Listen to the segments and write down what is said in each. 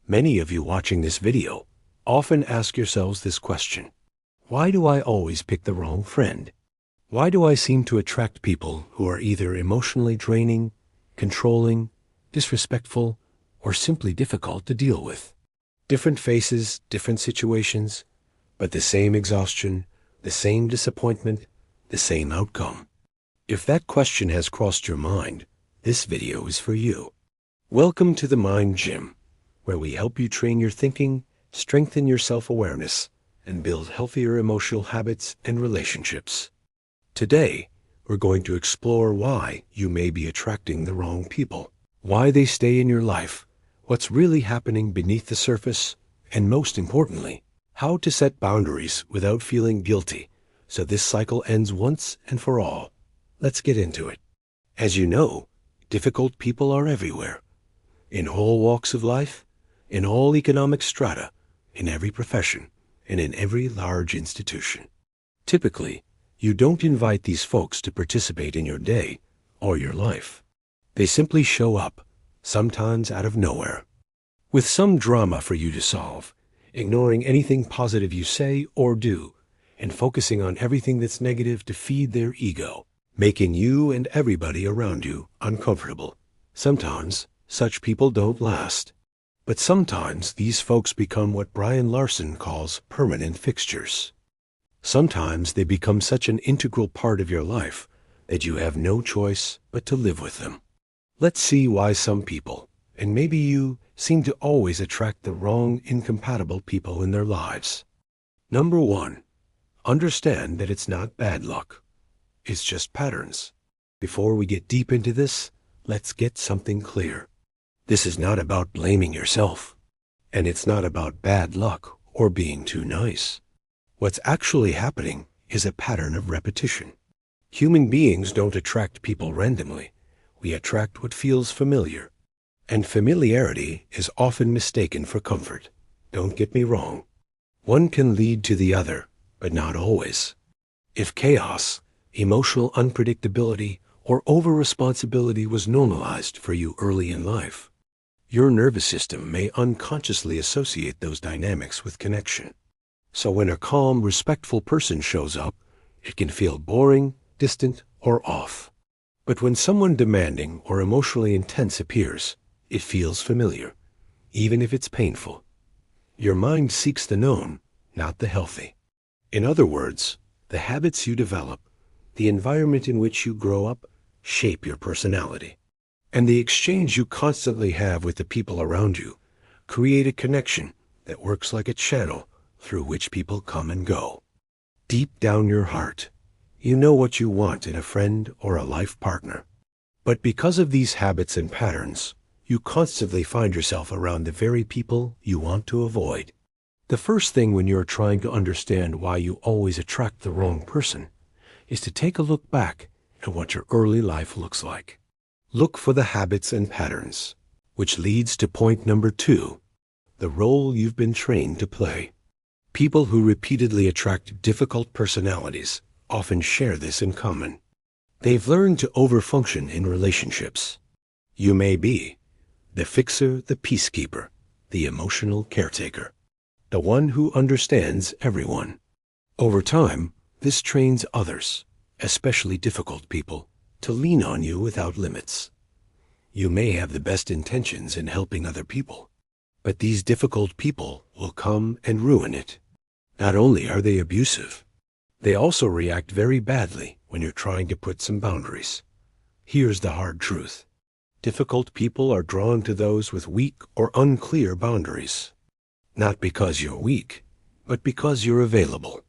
Many of you watching this video often ask yourselves this question: why do I always pick the wrong friend? Why do I seem to attract people who are either emotionally draining, controlling, disrespectful, or simply difficult to deal with? Different faces, different situations, but the same exhaustion, the same disappointment, the same outcome. If that question has crossed your mind, this video is for you. Welcome to the Mind Gym, where we help you train your thinking, strengthen your self-awareness, and build healthier emotional habits and relationships. Today, we're going to explore why you may be attracting the wrong people, why they stay in your life, what's really happening beneath the surface, and most importantly, how to set boundaries without feeling guilty so this cycle ends once and for all. Let's get into it. As you know, difficult people are everywhere. In all walks of life, in all economic strata, in every profession, and in every large institution. Typically, you don't invite these folks to participate in your day or your life. They simply show up, sometimes out of nowhere, with some drama for you to solve, ignoring anything positive you say or do, and focusing on everything that's negative to feed their ego, making you and everybody around you uncomfortable. Sometimes, such people don't last. But sometimes these folks become what Brian Larson calls permanent fixtures. Sometimes they become such an integral part of your life that you have no choice but to live with them. Let's see why some people, and maybe you, seem to always attract the wrong, incompatible people in their lives. Number 1, understand that it's not bad luck. It's just patterns. Before we get deep into this, let's get something clear. This is not about blaming yourself, and it's not about bad luck or being too nice. What's actually happening is a pattern of repetition. Human beings don't attract people randomly. We attract what feels familiar. And familiarity is often mistaken for comfort. Don't get me wrong. One can lead to the other, but not always. If chaos, emotional unpredictability, or over-responsibility was normalized for you early in life, your nervous system may unconsciously associate those dynamics with connection. So when a calm, respectful person shows up, it can feel boring, distant, or off. But when someone demanding or emotionally intense appears, it feels familiar, even if it's painful. Your mind seeks the known, not the healthy. In other words, the habits you develop, the environment in which you grow up, shape your personality. And the exchange you constantly have with the people around you create a connection that works like a channel through which people come and go. Deep down your heart, you know what you want in a friend or a life partner. But because of these habits and patterns, you constantly find yourself around the very people you want to avoid. The first thing when you're trying to understand why you always attract the wrong person is to take a look back at what your early life looks like. Look for the habits and patterns, which leads to point number 2, the role you've been trained to play. People who repeatedly attract difficult personalities often share this in common. They've learned to overfunction in relationships. You may be the fixer, the peacekeeper, the emotional caretaker, the one who understands everyone. Over time, this trains others, especially difficult people, to lean on you without limits. You may have the best intentions in helping other people, but these difficult people will come and ruin it. Not only are they abusive, they also react very badly when you're trying to put some boundaries. Here's the hard truth. Difficult people are drawn to those with weak or unclear boundaries. Not because you're weak, but because you're available.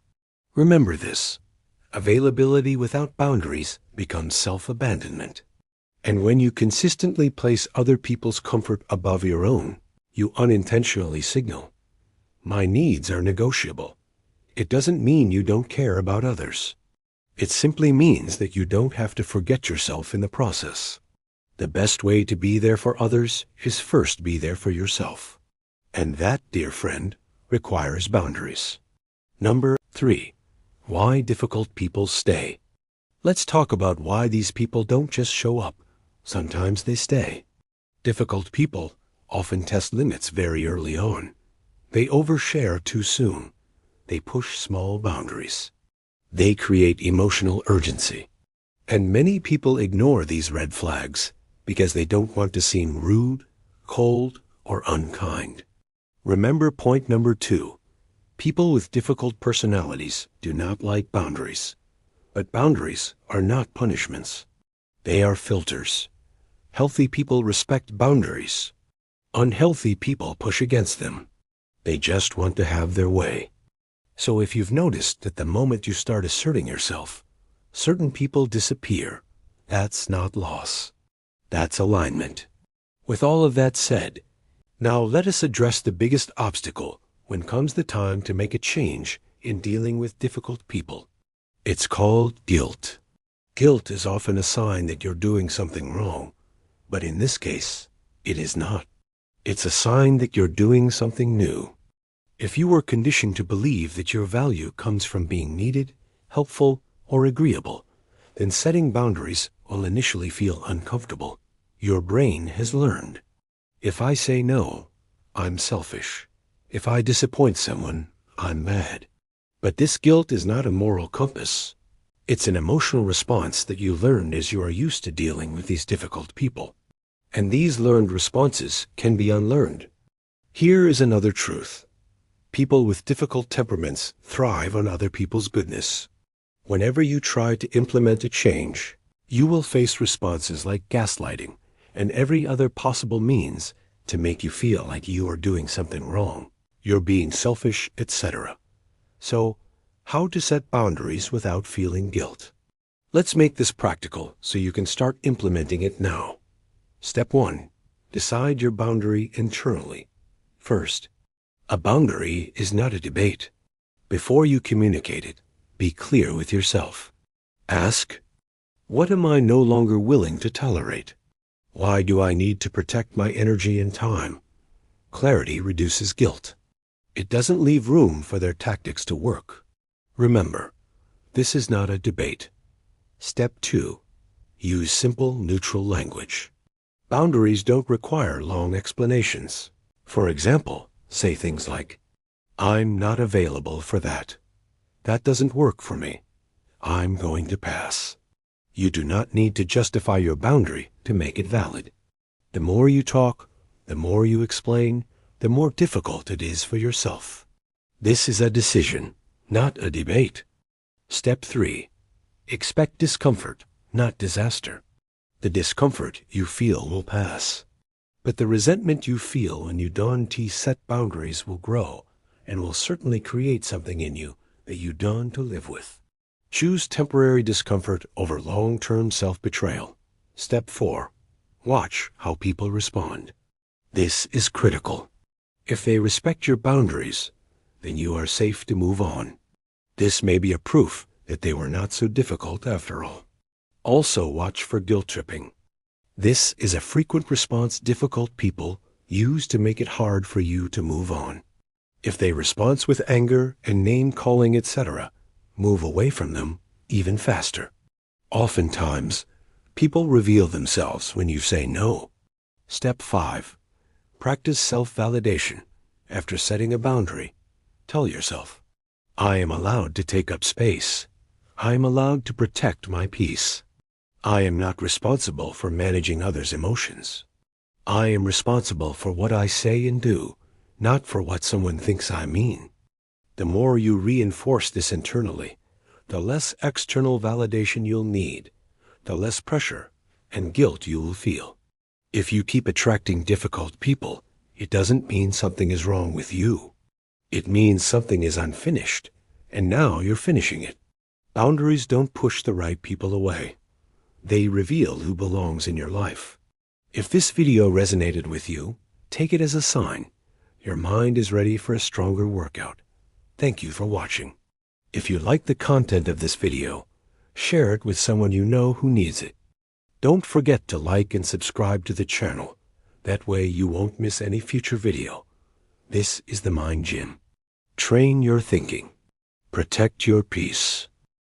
Remember this. Availability without boundaries becomes self-abandonment. And when you consistently place other people's comfort above your own, you unintentionally signal, "My needs are negotiable." It doesn't mean you don't care about others. It simply means that you don't have to forget yourself in the process. The best way to be there for others is first be there for yourself. And that, dear friend, requires boundaries. Number 3. Why difficult people stay. Let's talk about why these people don't just show up. Sometimes they stay. Difficult people often test limits very early on. They overshare too soon. They push small boundaries. They create emotional urgency. And many people ignore these red flags because they don't want to seem rude, cold, or unkind. Remember point number 2. People with difficult personalities do not like boundaries. But boundaries are not punishments. They are filters. Healthy people respect boundaries. Unhealthy people push against them. They just want to have their way. So if you've noticed that the moment you start asserting yourself, certain people disappear, that's not loss. That's alignment. With all of that said, now let us address the biggest obstacle when comes the time to make a change in dealing with difficult people. It's called guilt. Guilt is often a sign that you're doing something wrong, but in this case, it is not. It's a sign that you're doing something new. If you were conditioned to believe that your value comes from being needed, helpful, or agreeable, then setting boundaries will initially feel uncomfortable. Your brain has learned. If I say no, I'm selfish. If I disappoint someone, I'm bad. But this guilt is not a moral compass. It's an emotional response that you learned as you are used to dealing with these difficult people. And these learned responses can be unlearned. Here is another truth. People with difficult temperaments thrive on other people's goodness. Whenever you try to implement a change, you will face responses like gaslighting and every other possible means to make you feel like you are doing something wrong, you're being selfish, etc. So, how to set boundaries without feeling guilt? Let's make this practical so you can start implementing it now. Step 1. Decide your boundary internally. First, a boundary is not a debate. Before you communicate it, be clear with yourself. Ask, what am I no longer willing to tolerate? Why do I need to protect my energy and time? Clarity reduces guilt. It doesn't leave room for their tactics to work. Remember, this is not a debate. Step 2. Use simple, neutral language. Boundaries don't require long explanations. For example, say things like, I'm not available for that. That doesn't work for me. I'm going to pass. You do not need to justify your boundary to make it valid. The more you talk, the more you explain, the more difficult it is for yourself. This is a decision, not a debate. Step 3. Expect discomfort, not disaster. The discomfort you feel will pass. But the resentment you feel when you don't set boundaries will grow and will certainly create something in you that you don't to live with. Choose temporary discomfort over long-term self-betrayal. Step 4. Watch how people respond. This is critical. If they respect your boundaries, then you are safe to move on. This may be a proof that they were not so difficult after all. Also watch for guilt tripping. This is a frequent response difficult people use to make it hard for you to move on. If they respond with anger and name-calling, etc., move away from them even faster. Oftentimes, people reveal themselves when you say no. Step 5. Practice self-validation. After setting a boundary, tell yourself, I am allowed to take up space. I am allowed to protect my peace. I am not responsible for managing others' emotions. I am responsible for what I say and do, not for what someone thinks I mean. The more you reinforce this internally, the less external validation you'll need, the less pressure and guilt you will feel. If you keep attracting difficult people, it doesn't mean something is wrong with you. It means something is unfinished, and now you're finishing it. Boundaries don't push the right people away. They reveal who belongs in your life. If this video resonated with you, take it as a sign. Your mind is ready for a stronger workout. Thank you for watching. If you like the content of this video, share it with someone you know who needs it. Don't forget to like and subscribe to the channel. That way you won't miss any future video. This is the Mind Gym. Train your thinking. Protect your peace.